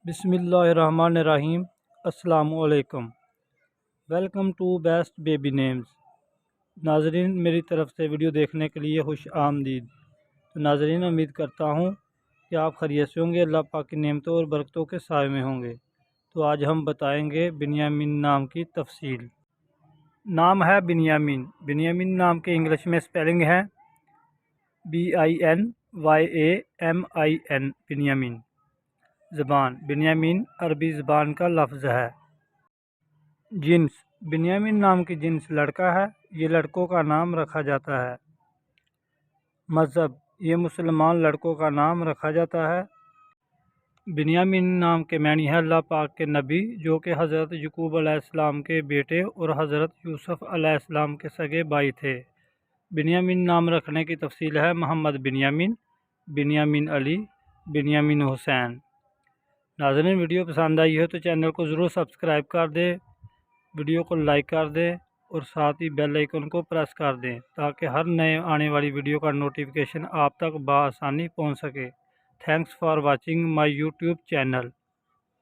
بسم اللہ الرحمن الرحیم۔ السلام علیکم۔ Welcome to best baby names. ناظرین، میری طرف سے ویڈیو دیکھنے کے لیے خوش آمدید۔ تو ناظرین، امید کرتا ہوں کہ آپ خیریت سے ہوں گے، اللہ پاک کی نعمتوں اور برکتوں کے سائے میں ہوں گے۔ تو آج ہم بتائیں گے بنیامین نام کی تفصیل۔ نام ہے بنیامین۔ بنیامین نام کے انگلش میں سپیلنگ ہے BINYAMIN، بنیامین۔ زبان بنیامین عربی زبان کا لفظ ہے۔ جنس بنیامین نام کی جنس لڑکا ہے، یہ لڑکوں کا نام رکھا جاتا ہے۔ مذہب یہ مسلمان لڑکوں کا نام رکھا جاتا ہے۔ بنیامین نام کے معنی ہے اللہ پاک کے نبی، جو کہ حضرت یعقوب علیہ السلام کے بیٹے اور حضرت یوسف علیہ السلام کے سگے بھائی تھے۔ بنیامین نام رکھنے کی تفصیل ہے محمد بنیامین، بنیامین علی، بنیامین حسین۔ ناظرین، ویڈیو پسند آئی ہے تو چینل کو ضرور سبسکرائب کر دیں، ویڈیو کو لائک کر دیں اور ساتھ ہی بیل آئیکن کو پریس کر دیں تاکہ ہر نئے آنے والی ویڈیو کا نوٹیفیکیشن آپ تک بآسانی پہنچ سکے۔ Thanks for watching my YouTube channel.